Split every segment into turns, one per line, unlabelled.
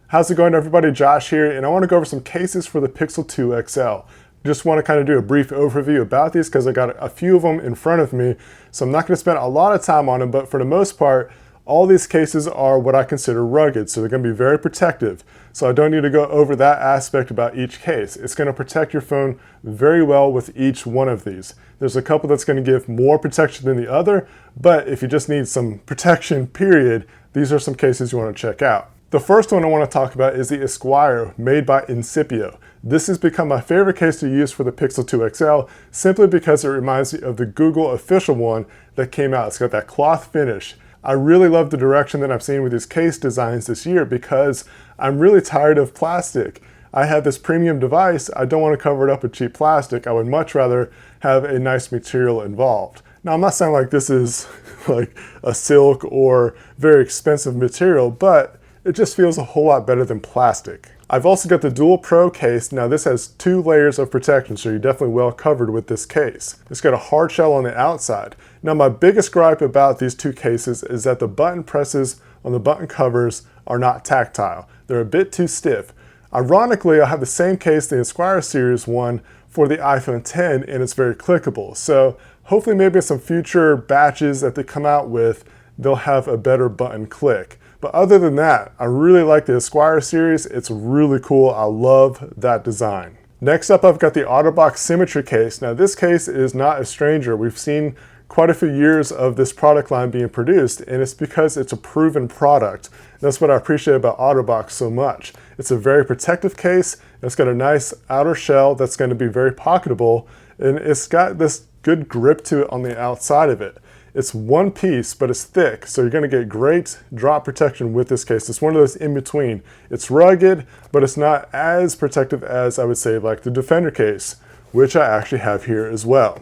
How's it going, everybody? Josh here, and I want to go over some cases for the Pixel 2 XL. Just want to kind of do a brief overview about these because I got a few of them in front of me, so I'm not going to spend a lot of time on them, but for the most part, all these cases are what I consider rugged, so they're going to be very protective. So I don't need to go over that aspect about each case. It's going to protect your phone very well with each one of these. There's a couple that's going to give more protection than the other, but if you just need some protection, period, these are some cases you want to check out. The first one I want to talk about is the Esquire made by Incipio. This has become my favorite case to use for the Pixel 2 XL simply because it reminds me of the Google official one that came out. It's got that cloth finish. I really love the direction that I've seen with these case designs this year because I'm really tired of plastic. I have this premium device. I don't want to cover it up with cheap plastic. I would much rather have a nice material involved. Now, I'm not saying like this is like a silk or very expensive material, but it just feels a whole lot better than plastic. I've also got the Dual Pro case. Now this has 2 layers of protection, so you're definitely well covered with this case. It's got a hard shell on the outside. Now my biggest gripe about these 2 cases is that the button presses on the button covers are not tactile. They're a bit too stiff. Ironically, I have the same case, the Esquire Series 1, for the iPhone 10, and it's very clickable. So hopefully maybe in some future batches that they come out with, they'll have a better button click. But other than that, I really like the Esquire series. It's really cool. I love that design. Next up, I've got the Otterbox Symmetry case. Now this case is not a stranger. We've seen quite a few years of this product line being produced, and it's because it's a proven product. That's what I appreciate about Otterbox so much. It's a very protective case. It's got a nice outer shell that's going to be very pocketable, and it's got this good grip to it on the outside of it. It's one piece, but it's thick, so you're going to get great drop protection with this case. It's one of those in between. It's rugged, but it's not as protective as I would say like the Defender case, which I actually have here as well.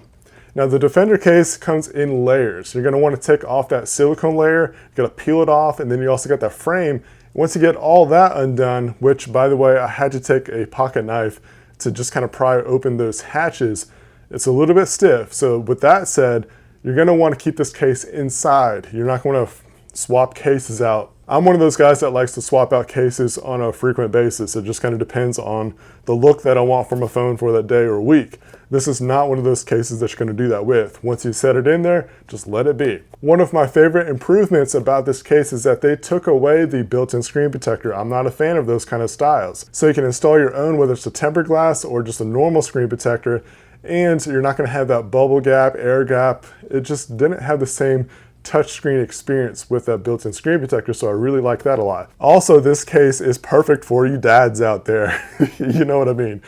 Now the Defender case comes in layers. You're going to want to take off that silicone layer, you're going to peel it off, and then you also got that frame. Once you get all that undone, which by the way, I had to take a pocket knife to just kind of pry open those hatches, it's a little bit stiff. So with that said, you're going to want to keep this case inside. You're not going to swap cases out. I'm one of those guys that likes to swap out cases on a frequent basis. It just kind of depends on the look that I want for my phone for that day or week. This is not one of those cases that you're going to do that with. Once you set it in there, just let it be. One of my favorite improvements about this case is that they took away the built-in screen protector. I'm not a fan of those kind of styles. So you can install your own, whether it's a tempered glass or just a normal screen protector, and you're not going to have that bubble gap, air gap. It just didn't have the same touchscreen experience with that built-in screen protector, so I really like that a lot. Also, this case is perfect for you dads out there. You know what I mean.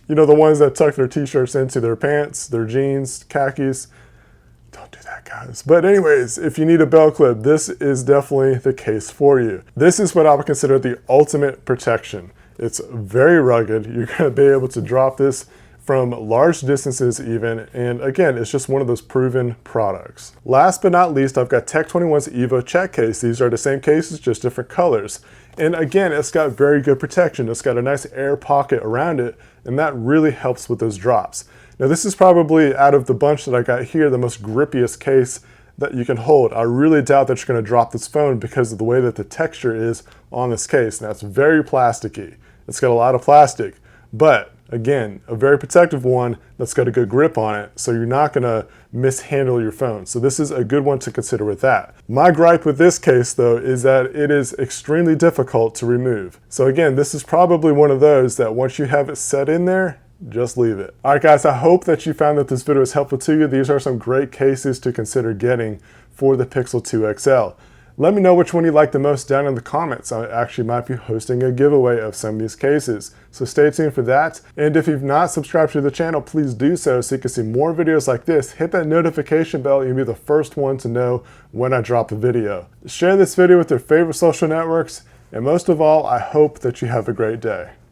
You know, the ones that tuck their t-shirts into their pants, their jeans, khakis. Don't do that, guys. But anyways, if you need a belt clip, this is definitely the case for you. This is what I would consider the ultimate protection. It's very rugged. You're going to be able to drop this from large distances even, and again, it's just one of those proven products. Last but not least, I've got Tech21's Evo check case. These are the same cases, just different colors. And again, it's got very good protection. It's got a nice air pocket around it, and that really helps with those drops. Now this is probably, out of the bunch that I got here, the most grippiest case that you can hold. I really doubt that you're gonna drop this phone because of the way that the texture is on this case. Now it's very plasticky. It's got a lot of plastic, but again, a very protective one that's got a good grip on it, so you're not gonna mishandle your phone. So this is a good one to consider with that. My gripe with this case though is that it is extremely difficult to remove. So again, this is probably one of those that once you have it set in there, just leave it. All right guys, I hope that you found that this video was helpful to you. These are some great cases to consider getting for the Pixel 2 XL. Let me know which one you like the most down in the comments. I actually might be hosting a giveaway of some of these cases, so stay tuned for that. And if you've not subscribed to the channel, please do so you can see more videos like this. Hit that notification bell, you'll be the first one to know when I drop a video. Share this video with your favorite social networks, and most of all, I hope that you have a great day.